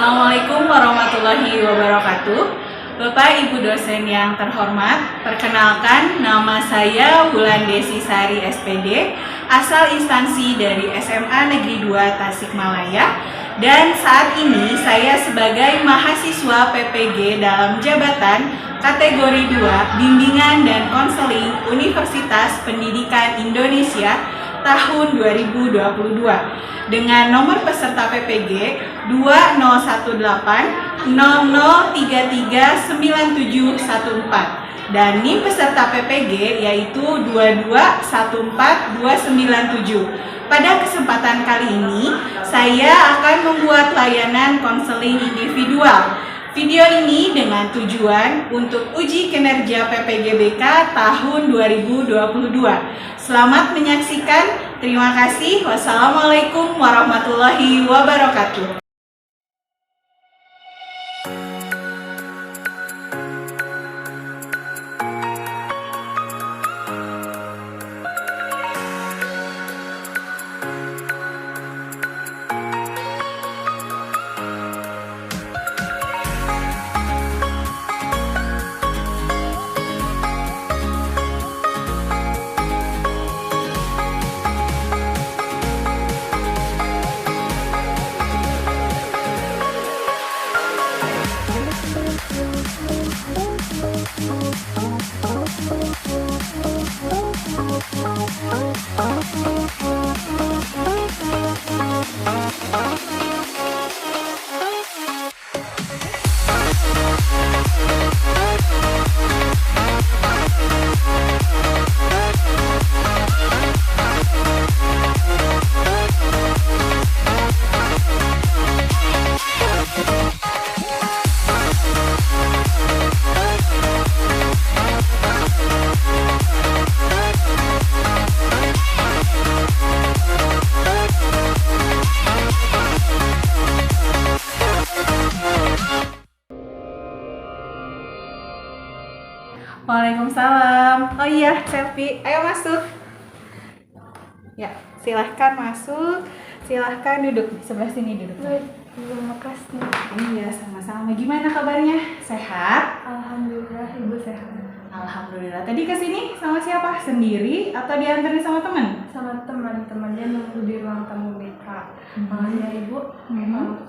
Assalamualaikum warahmatullahi wabarakatuh. Bapak Ibu dosen yang terhormat, perkenalkan nama saya Wulandesi Sari SPD, asal instansi dari SMA Negeri 2 Tasikmalaya, dan saat ini saya sebagai mahasiswa PPG dalam jabatan kategori 2 Bimbingan dan Konseling Universitas Pendidikan Indonesia tahun 2022 dengan nomor peserta PPG 201800339714 dan NIM peserta PPG yaitu 2214297. Pada kesempatan kali ini saya akan membuat layanan konseling individual. Video ini dengan tujuan untuk uji kinerja PPGBK tahun 2022. Selamat menyaksikan. Terima kasih. Wassalamualaikum warahmatullahi wabarakatuh. Waalaikumsalam. Oh iya, selfie. Ayo masuk. Ya, silahkan masuk. Silahkan duduk. Sebelah sini duduk. Terima kasih. Iya, sama-sama. Gimana kabarnya? Sehat? Alhamdulillah, Ibu sehat. Alhamdulillah. Tadi kesini sama siapa? Sendiri atau dianterin sama teman? Sama teman-temannya nunggu di ruang tamu BK. Ya Ibu,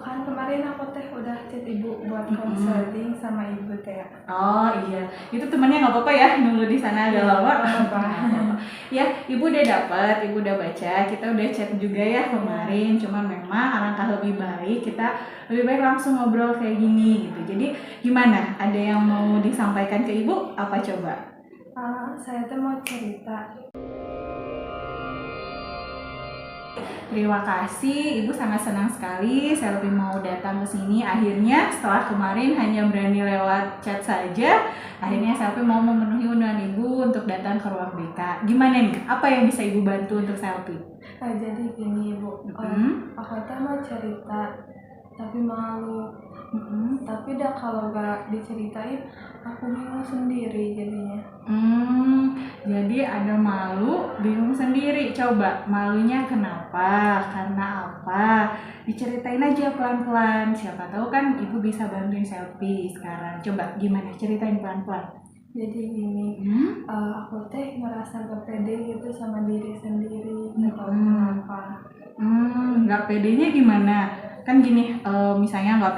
kan kemarin aku udah chat Ibu buat konseling sama Ibu teh. Oh iya, itu temannya nggak apa-apa ya nunggu di sana agak lama. Ya, Ibu udah dapat, Ibu udah baca, kita udah chat juga ya kemarin. Cuman memang alangkah lebih baik kita lebih baik langsung ngobrol kayak gini gitu. Jadi gimana? Ada yang mau disampaikan ke Ibu? Apa coba? Saya tuh mau cerita. Terima kasih, Ibu sangat senang sekali Selvi mau datang ke sini. Akhirnya setelah kemarin hanya berani lewat chat saja, akhirnya Selvi mau memenuhi undangan Ibu untuk datang ke ruang BK. Gimana nih? Apa yang bisa Ibu bantu untuk Selvi? Jadi gini Ibu, aku tuh mau cerita tapi malu. Tapi dah kalau gak diceritain aku bingung sendiri jadinya. Jadi ada malu, bingung sendiri. Coba malunya kenapa? Karena apa? Diceritain aja pelan-pelan. Siapa tahu kan Ibu bisa bantuin Selvi sekarang. Coba gimana? Ceritain pelan-pelan. Jadi gini, aku teh ngerasa gak pede gitu sama diri sendiri. Gak tahu kenapa. Gak pedenya gimana? Kan gini, misalnya gak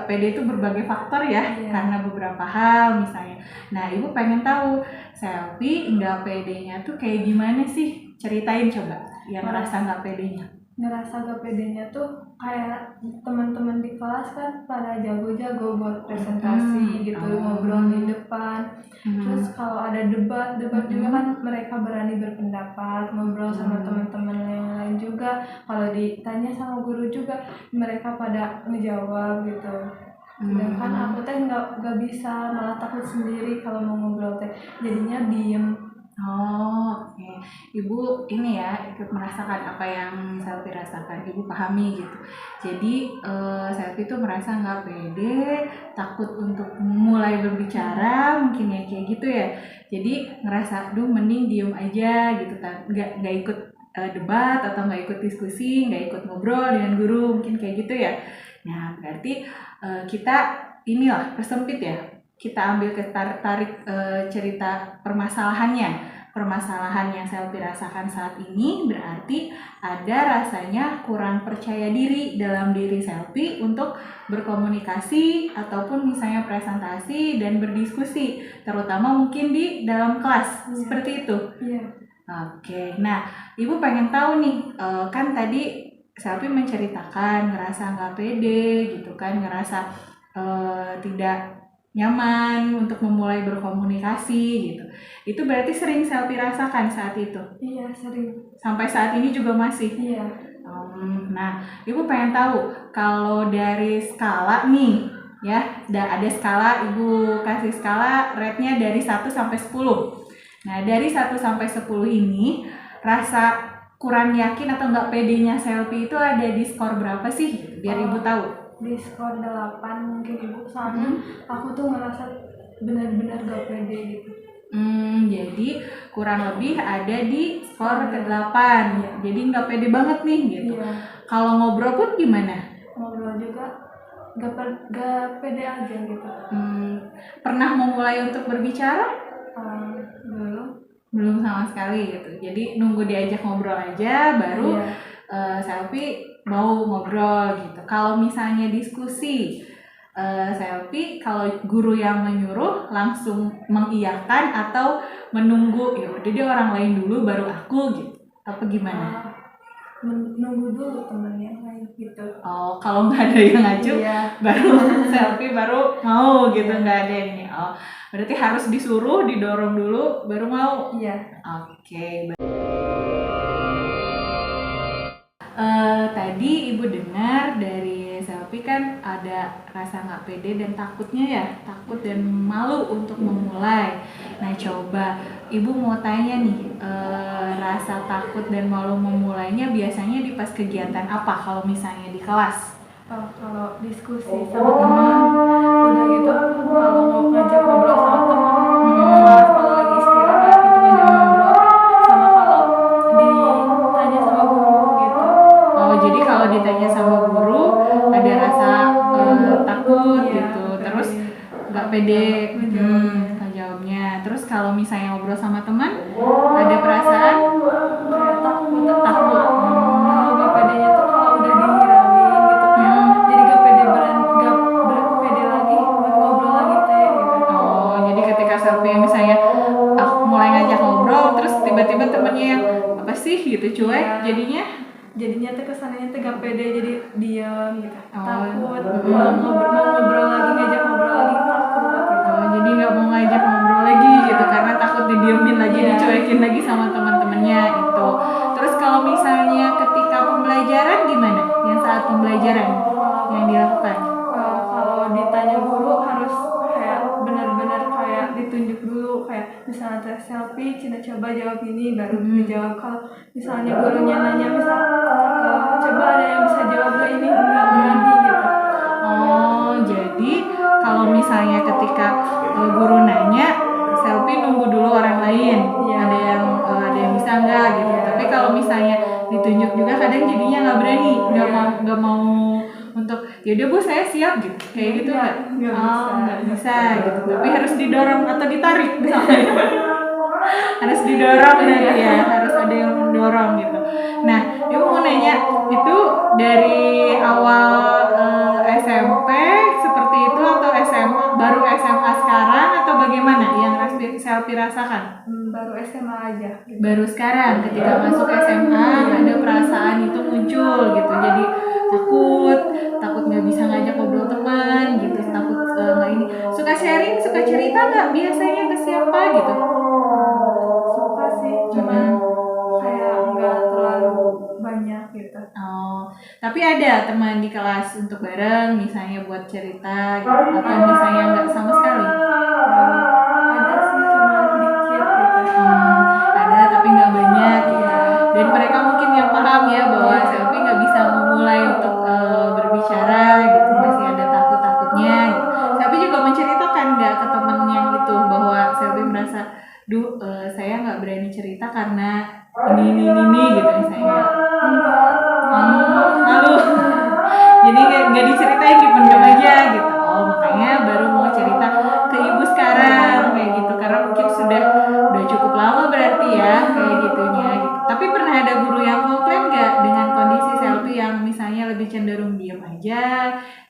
pede itu berbagai faktor ya, karena beberapa hal misalnya. Nah, Ibu pengen tahu Selvi nggak pedenya tuh kayak gimana sih? Ceritain coba yang ngerasa nggak pedenya. Ngerasa gak pedenya tuh kayak teman-teman di kelas kan pada jago-jago buat presentasi gitu, ngobrol di depan. Terus kalau ada debat juga kan mereka berani berpendapat, ngobrol sama teman-teman yang lain juga. Kalau ditanya sama guru juga mereka pada ngejawab gitu. Sedangkan aku teh nggak bisa, malah takut sendiri kalau mau ngobrol teh, jadinya diem. Oh, oke. Ibu ini ya ikut merasakan apa yang Selvi rasakan, Ibu pahami gitu. Jadi Selvi tuh merasa nggak pede, takut untuk mulai berbicara, mungkin ya kayak gitu ya. Jadi ngerasa, mending diem aja gitu kan, nggak ikut debat atau nggak ikut diskusi, nggak ikut ngobrol dengan guru, mungkin kayak gitu ya. Nah, berarti kita inilah persempit ya. Kita ambil tarik cerita permasalahannya. Permasalahan yang selfie rasakan saat ini berarti ada rasanya kurang percaya diri dalam diri selfie untuk berkomunikasi ataupun misalnya presentasi dan berdiskusi, terutama mungkin di dalam kelas. Seperti itu. Iya. Oke, nah Ibu pengen tahu nih, kan tadi selfie menceritakan ngerasa nggak pede gitu kan, ngerasa tidak nyaman untuk memulai berkomunikasi gitu. Itu berarti sering selfie rasakan saat itu? Iya, sering. Sampai saat ini juga masih? Iya. Nah, Ibu pengen tahu kalau dari skala nih, ya, ada skala, Ibu kasih skala rate-nya dari 1 sampai 10. Nah, dari 1 sampai 10 ini, rasa kurang yakin atau nggak pedenya selfie itu ada di skor berapa sih? Biar Ibu tahu. Di skor 8 mungkin Ibu, soalnya aku tuh ngerasa benar-benar gak pede gitu. Jadi kurang lebih ada di skor ke-8. Jadi nggak pede banget nih gitu. Iya. Kalau ngobrol pun gimana? Ngobrol juga gak pede aja gitu. Pernah memulai untuk berbicara? Belum sama sekali gitu. Jadi nunggu diajak ngobrol aja baru selfie mau ngobrol gitu. Kalau misalnya diskusi selfie, kalau guru yang menyuruh langsung mengiyakan atau menunggu ya udah dia orang lain dulu baru aku gitu. Apa gimana? Menunggu dulu temennya lain gitu. Oh, kalau nggak ada yang ngaju baru selfie baru mau gitu, nggak ada ini. Oh, berarti harus disuruh, didorong dulu baru mau. Iya. Oke. Tadi Ibu dengar dari selfie kan ada rasa nggak pede dan takutnya ya, takut dan malu untuk memulai. Nah, coba Ibu mau tanya nih, rasa takut dan malu memulainya biasanya di pas kegiatan apa kalau misalnya di kelas? Kalau diskusi sama teman, udah gitu kalau mau ngajak ngobrol sama teman, kalau lagi istirahat gitu ngajak ngobrol, sama kalau ditanya sama guru gitu. Oh, jadi kalau ditanya sama guru ada rasa takut gitu, terus nggak pede jawabnya. Terus kalau misalnya ngobrol sama teman, ada perasaan kayak takut. Kalau gak pedenya tuh kalau udah dihirauin gitu kan, jadi gak pede lagi buat ngobrol lagi gitu. Oh, jadi ketika selfie misalnya aku mulai ngajak ngobrol, terus tiba-tiba temennya yang apa sih gitu cuek, jadinya tuh kesannya tuh gak pede, jadi diam gitu. Takut mau ngobrol lagi, ngajak ngobrol lagi takut gitu. Jadi nggak mau ngajak ngobrol lagi gitu karena takut didiemin lagi, dicuekin lagi sama teman-temannya itu. Terus kalau misalnya ketika pembelajaran gimana? Yang saat pembelajaran yang dilakukan? Kalau ditanya guru harus kayak benar-benar kayak ditunjuk dulu, kayak misalnya tes selfie, coba jawab ini baru dijawab. Kalau misalnya gurunya nanya misal coba ada yang bisa jawab gak ini, nggak berani gitu. Oh, jadi kalau misalnya ketika guru nanya, selfie nunggu dulu orang lain, ada yang bisa nggak gitu. Tapi kalau misalnya ditunjuk juga kadang jadinya nggak berani, nggak mau untuk yaudah Bu saya siap gitu, kayak gitu nggak bisa gitu. Tapi harus didorong atau ditarik misalnya. Harus didorong ya, harus ada yang mendorong gitu. Nah, Ibu mau nanya, itu dari awal SMP seperti itu atau SMA, baru SMA sekarang atau bagaimana yang selfie rasakan? Baru SMA aja gitu. Baru sekarang ketika masuk SMA ada perasaan itu muncul gitu, jadi takut nggak bisa ngajak ngobrol teman gitu, takut nggak ini. Suka sharing, suka cerita nggak biasanya ke siapa gitu? Suka sih, cuman kayak nggak terlalu banyak gitu. Oh, tapi ada teman di kelas untuk bareng misalnya buat cerita gitu, atau misalnya nggak sama sekali? Ada sih, cuma dikit gitu. Ada tapi nggak banyak gitu. Dan mereka mungkin yang paham ya bahwa selfie nggak bisa memulai untuk berbicara gitu, masih ada takutnya gitu. Selfie juga menceritakan nggak ke temen yang itu bahwa selfie merasa, saya nggak berani cerita karena ini gitu misalnya. Malu. Jadi nggak diceritain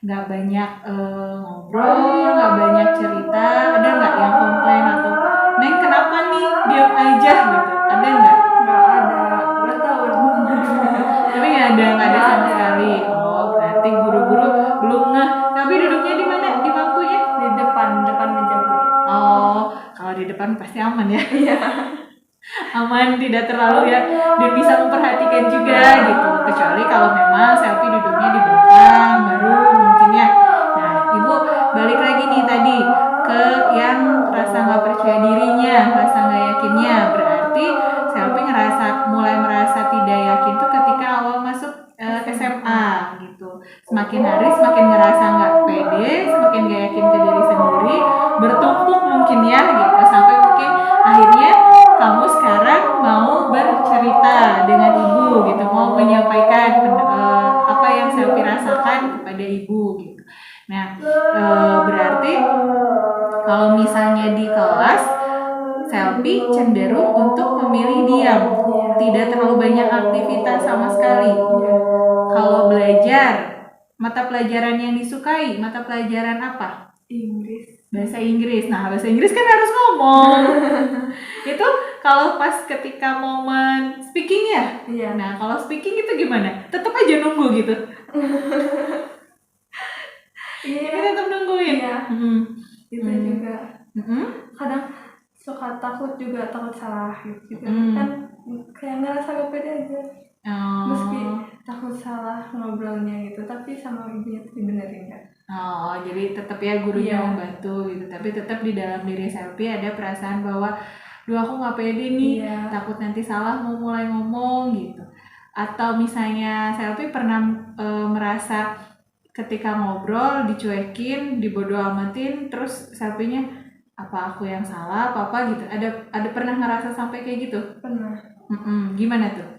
nggak banyak ngobrol, nggak banyak cerita, ada nggak yang komplain atau Neng kenapa nih diam aja gitu, ada nggak? Nggak ada, ulang tahun. Tapi nggak ada sama sekali. Oh berarti guru-guru belum ngeh. Tapi duduknya di mana? Di bangkunya? Di depan meja guru. Oh kalau di depan pasti aman ya. Iya. Aman, tidak terlalu ya, dan bisa memperhatikan juga gitu. Kecuali kalau memang selfie duduknya di belakang baru mungkin ya. Nah ibu balik lagi nih tadi ke yang rasa nggak percaya dirinya, rasa nggak yakinnya. Berarti selfie mulai merasa tidak yakin tuh ketika awal masuk SMA gitu. Semakin hari semakin ngerasa nggak pede, semakin nggak yakin ke diri sendiri, bertumpuk mungkin ya gitu, sampai mungkin akhirnya kamu sekarang mau bercerita dengan ibu gitu, mau menyampaikan apa yang selfie rasakan kepada ibu gitu. Nah berarti kalau misalnya di kelas selfie cenderung untuk memilih diam, tidak terlalu banyak aktivitas sama sekali. Kalau belajar, mata pelajaran yang disukai, mata pelajaran apa? Inggris. Bahasa Inggris. Nah, bahasa Inggris kan harus ngomong. Itu kalau pas ketika momen speaking ya? Iya. Nah, kalau speaking itu gimana? Tetap aja nunggu gitu. Iya. Tetap nungguin. Iya. Itu juga. Kadang suka takut salah gitu juga. Kan kayak ngerasa gak pede aja. Meski takut salah ngobrolnya gitu, tapi sama ibunya tuh dibenerin kan. Oh, jadi tetap ya gurunya membantu gitu, tapi tetap di dalam diri selfie ada perasaan bahwa duh aku nggak pede nih, takut nanti salah mau mulai ngomong gitu. Atau misalnya selfie pernah merasa ketika ngobrol dicuekin, dibodo amatin, terus selfie-nya apa aku yang salah apa gitu, ada pernah ngerasa sampai kayak gitu? Pernah. Gimana tuh?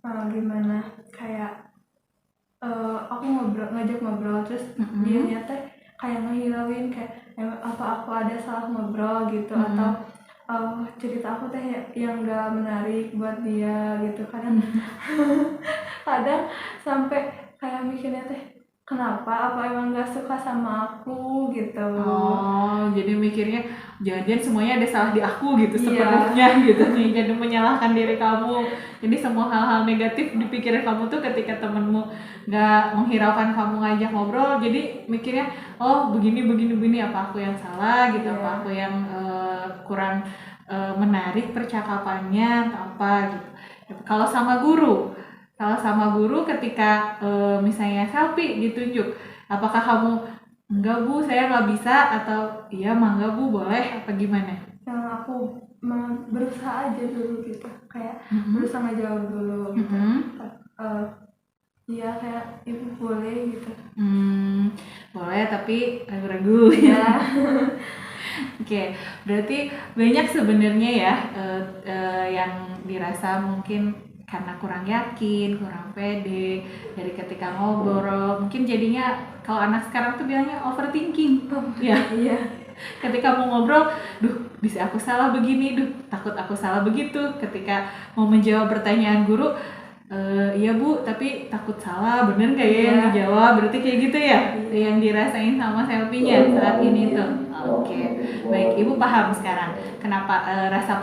Gimana kayak aku ngajak ngobrol terus dia nyata kayak ngehirauin kayak apa aku ada salah ngobrol gitu, atau cerita aku teh yang gak menarik buat dia gitu. Kadang sampai kayak mikirnya teh kenapa, apa emang gak suka sama aku gitu. Oh, jadi mikirnya jangan-jangan semuanya ada salah di aku gitu sepenuhnya gitu nih, jadi menyalahkan diri kamu. Jadi semua hal-hal negatif di pikiran kamu tuh ketika temenmu gak menghiraukan kamu ngajak ngobrol, jadi mikirnya oh begini apa aku yang salah gitu, apa aku yang kurang menarik percakapannya atau apa gitu. Kalau sama guru ketika misalnya selfie ditunjuk, apakah kamu enggak bu saya nggak bisa, atau iya mangga bu boleh, apa gimana? Aku berusaha aja dulu gitu, kayak berusaha ngejawab dulu gitu. Iya kayak ibu boleh gitu. Boleh tapi ragu-ragu ya. Oke, berarti banyak sebenarnya ya yang dirasa mungkin karena kurang yakin, kurang pede dari ketika ngobrol. Mungkin jadinya kalau anak sekarang tuh bilangnya overthinking. Iya. Ketika mau ngobrol, bisa aku salah begini, takut aku salah begitu. Ketika mau menjawab pertanyaan guru, iya bu, tapi takut salah, bener nggak ya yang dijawab? Berarti kayak gitu ya, yang dirasain sama selfie-nya saat ini tuh. Oke, baik, ibu paham sekarang kenapa rasa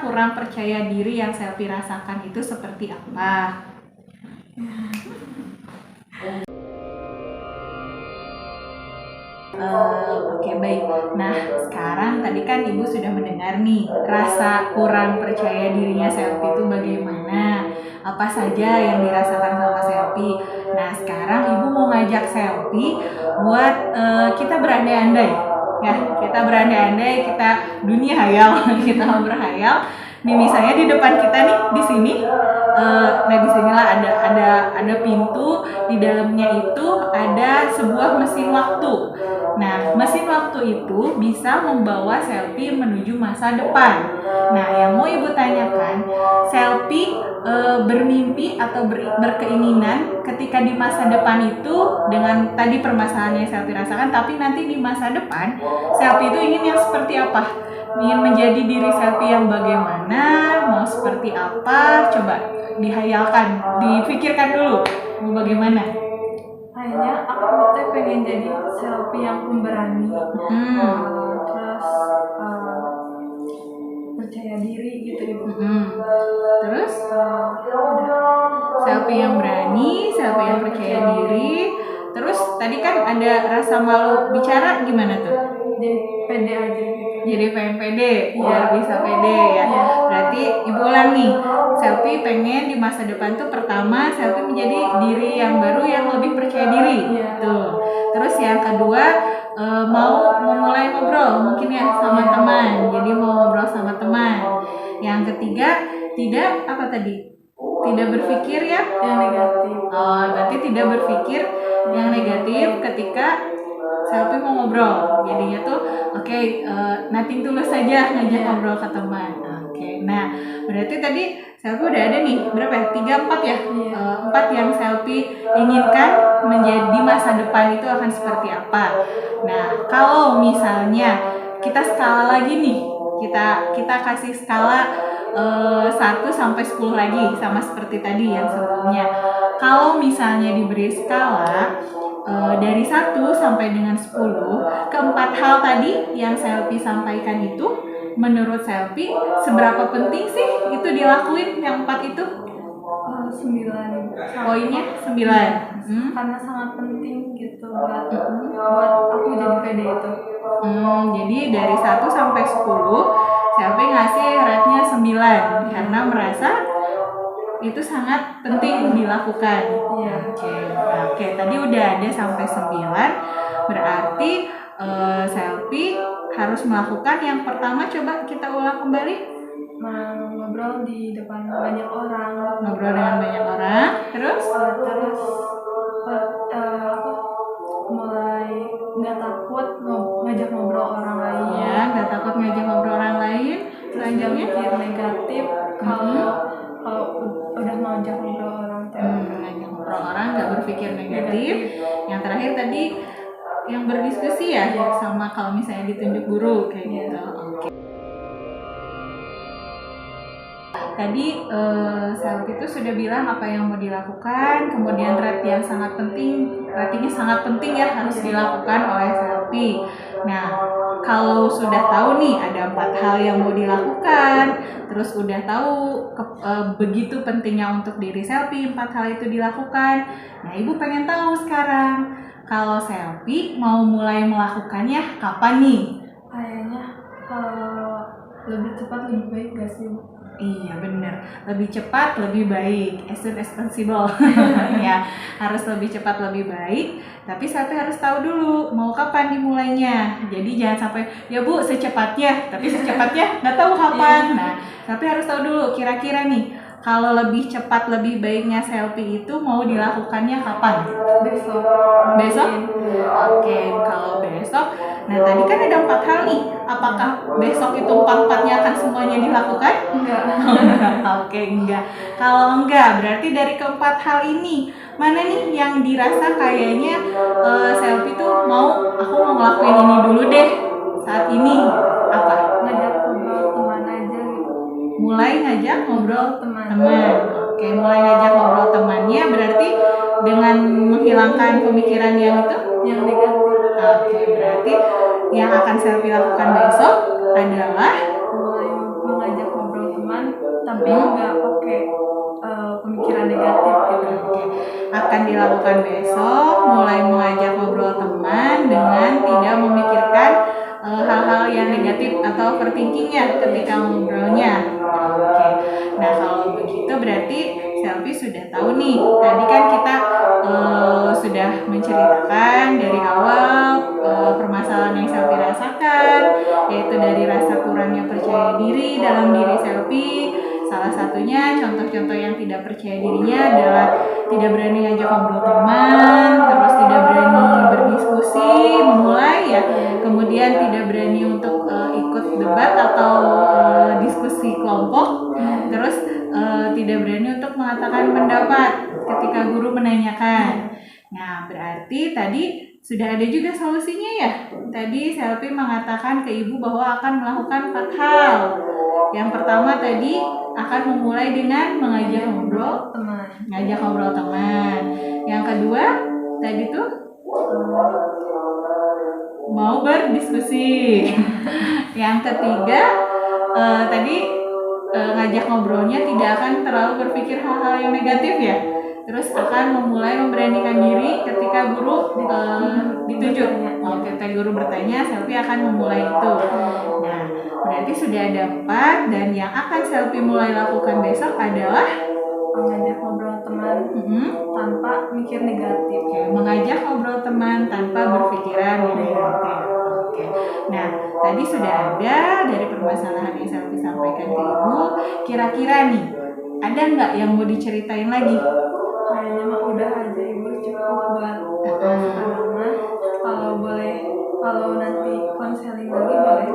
kurang percaya diri yang selfie rasakan itu seperti apa. Oke, baik. Nah, sekarang tadi kan ibu sudah mendengar nih rasa kurang percaya dirinya selfie itu bagaimana, apa saja yang dirasakan sama selfie. Nah, sekarang ibu mau ngajak selfie buat kita berandai-andai ya, kita berandai-andai, kita dunia hayal, kita berhayal. Nih misalnya di depan kita nih di sini, nah disinilah ada pintu, di dalamnya itu ada sebuah mesin waktu. Nah mesin waktu itu bisa membawa selfie menuju masa depan. Nah yang mau ibu tanyakan, selfie bermimpi atau berkeinginan ketika di masa depan itu dengan tadi permasalahan yang selfie rasakan, tapi nanti di masa depan selfie itu ingin yang seperti apa? Ingin menjadi diri selfie yang bagaimana, mau seperti apa, coba dihayalkan, dipikirkan dulu mau bagaimana. kayaknya aku tuh pengen jadi selfie yang pemberani, terus percaya diri gitu ibu. Terus Udah. selfie yang berani, selfie yang percaya diri. Terus tadi kan ada rasa malu bicara, gimana tuh? Jadi pede aja gitu. Jadi pengen pede, biar bisa pede ya. Berarti ibu ulang nih, selfie pengen di masa depan tuh pertama selfie menjadi diri yang baru yang lebih percaya diri. Tuh. Terus yang kedua mau memulai ngobrol mungkin ya sama teman. Jadi mau ngobrol sama teman. Yang ketiga tidak apa tadi? Tidak berpikir ya Yang negatif. Oh, berarti tidak berpikir yang negatif ketika selfie mau ngobrol. Jadinya tuh oke, nothing tulus saja ngajak ngobrol ke teman. Oke. Nah, berarti tadi selfie udah ada nih berapa ya? 3, 4 ya? 4 yang selfie inginkan menjadi masa depan itu akan seperti apa. Nah, kalau misalnya kita skala lagi nih, kita kasih skala 1 sampai 10 lagi sama seperti tadi yang sebelumnya. Kalau misalnya diberi skala dari 1 sampai dengan 10, keempat hal tadi yang selfie sampaikan itu menurut selfie seberapa penting sih itu dilakuin yang 4 itu? 9. Poinnya 9. Karena sangat penting gitu buat aku jadi pede itu. Jadi dari 1 sampai 10 selfie ngasih rate-nya 9 karena merasa itu sangat penting dilakukan. Oke, tadi udah ada sampai 9. Berarti selfie harus melakukan yang pertama, coba kita ulang kembali. Ngobrol di depan banyak orang. Ngobrol dengan banyak orang. Terus mulai nggak takut ngajak ngobrol orang lain. Ya, nggak takut ngajak ngobrol orang lain. Selanjutnya pikir negatif kalau udah ngajak ngobrol orang. Ngajak ngobrol orang, nggak berpikir negatif. Yang terakhir tadi yang berdiskusi ya, sama kalau misalnya ditunjuk guru kayak gitu. Oke. Tadi selfie itu sudah bilang apa yang mau dilakukan, kemudian ratingnya sangat penting ya harus dilakukan oleh selfie. Nah, kalau sudah tahu nih ada 4 hal yang mau dilakukan, terus udah tahu begitu pentingnya untuk diri selfie 4 hal itu dilakukan. Nah, ibu pengen tahu sekarang kalau selfie mau mulai melakukannya kapan nih? Kayaknya lebih cepat lebih baik gak sih? Iya benar, lebih cepat lebih baik, as soon as possible. Ya, harus lebih cepat lebih baik. Tapi selfie harus tahu dulu mau kapan dimulainya. Jadi jangan sampai ya Bu secepatnya, tapi secepatnya nggak tahu kapan. Nah, selfie harus tahu dulu kira-kira nih kalau lebih cepat lebih baiknya selfie itu mau dilakukannya kapan? Besok? Oke, kalau besok. Nah tadi kan ada 4 hal nih. Apakah besok itu 4-4-nya akan semuanya dilakukan? Enggak. Oke, enggak. Kalau enggak, berarti dari keempat hal ini mana nih yang dirasa kayaknya selfie tuh aku mau ngelakuin ini dulu deh saat ini? Apa? Ngajak ngobrol teman aja gitu. Mulai ngajak ngobrol teman. Oke, mulai ngajak ngobrol temannya berarti dengan menghilangkan pemikiran yang negatif. Oke, berarti yang akan selfie lakukan besok adalah mulai mengajak ngobrol teman tapi nggak pakai pemikiran negatif gitu. Oke. Akan dilakukan besok mulai mengajak ngobrol teman dengan tidak memikirkan hal-hal yang negatif atau overthinkingnya ketika ngobrolnya. Oke. Nah kalau begitu berarti selfie sudah tahu nih. Tadi kan kita sudah menceritakan dari awal permasalahan yang selfie rasakan, yaitu dari rasa kurangnya percaya diri dalam diri selfie. Salah satunya contoh-contoh yang tidak percaya dirinya adalah tidak berani ngajak ngobrol teman, terus tidak berani berdiskusi, memulai ya, kemudian tidak berani untuk ikut debat atau diskusi kelompok, terus tidak berani untuk mengatakan pendapat ketika guru menanyakan. Nah, berarti tadi sudah ada juga solusinya ya. Tadi selfie mengatakan ke ibu bahwa akan melakukan 4 hal. Yang pertama tadi akan memulai dengan mengajak ngobrol teman. Yang kedua tadi tuh mau berdiskusi. Yang ketiga tadi ngajak ngobrolnya tidak akan terlalu berpikir hal-hal yang negatif ya. Terus akan memulai memberanikan diri ketika guru ditunjuk. Ketika guru bertanya, Selfie akan memulai itu. Nah, berarti sudah ada 4 dan yang akan Selfie mulai lakukan besok adalah mengajak ngobrol teman tanpa mikir negatif. Oke, mengajak ngobrol teman tanpa berpikiran yang negatif. Oke. Nah, tadi sudah ada dari permasalahan yang Selfie sampaikan ke Ibu. Kira-kira nih, ada nggak yang mau diceritain lagi? Kayaknya mah udah aja Ibu, cukup buat sekarang mah. Kalau nanti konseling lagi boleh.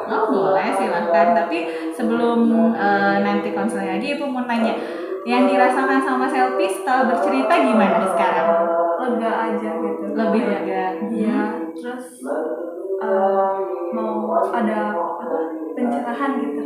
Oh boleh, silahkan. Tapi sebelum nanti konseling lagi, Ibu mau nanya, yang dirasakan sama Selfie setelah bercerita gimana sekarang? Lega aja gitu. Lebih lega. Iya. Terus mau ada pencerahan gitu.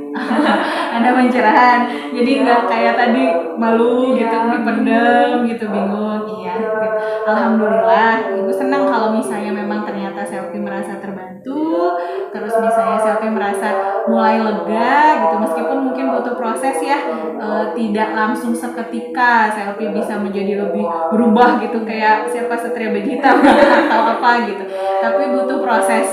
Ada pencerahan. Jadi nggak kayak tadi malu gitu, dipendem gitu, bingung. Iya. Gitu. Alhamdulillah, Ibu senang kalau misalnya memang ternyata Selfie merasa terbantu. Terus misalnya Selfie merasa mulai lega gitu, meskipun mungkin butuh proses ya. Tidak langsung seketika Selfie bisa menjadi lebih berubah gitu kayak siapa Satria Vegeta atau apa gitu, tapi butuh proses.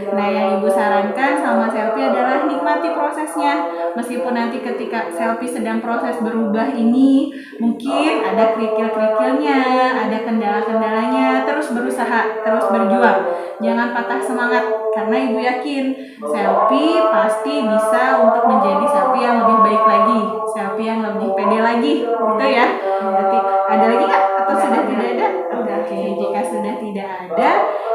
Nah, yang Ibu sarankan sama Selfie adalah nikmati prosesnya, meskipun nanti ketika Selfie sedang proses berubah ini mungkin ada kerikil-kerikilnya, ada kendala-kendalanya, terus berusaha, terus berjuang, jangan patah semangat karena Ibu yakin Selfie pasti bisa untuk menjadi Selfie yang lebih baik lagi, Selfie yang lebih pede lagi, gitu ya. Berarti ada lagi nggak? Atau sudah tidak ada? Oke, jika sudah tidak ada,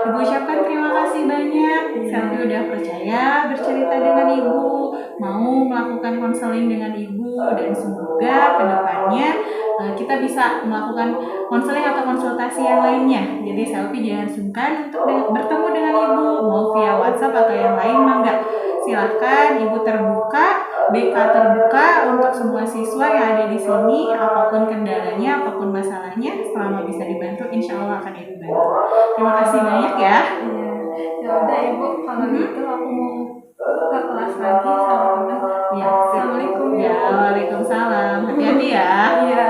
Ibu ucapkan terima kasih banyak. Selfie udah percaya bercerita dengan Ibu, mau melakukan konseling dengan Ibu, dan semoga kedepannya kita bisa melakukan konseling atau konsultasi yang lainnya. Jadi Selfie jangan sungkan untuk bertemu dengan Ibu, mau via WhatsApp atau yang lain, mangga. Silahkan, Ibu terbuka, BK terbuka untuk semua siswa yang ada di sini. Apapun kendalanya, apapun masalahnya, selama bisa dibantu, insya Allah akan Ibu bantu. Terima kasih banyak ya. Iya. Ya udah Ibu, kalau gitu aku mau ke kelas lagi sama teman. Ya, Assalamualaikum. Ya, waalaikumsalam. Hati-hati ya. Iya.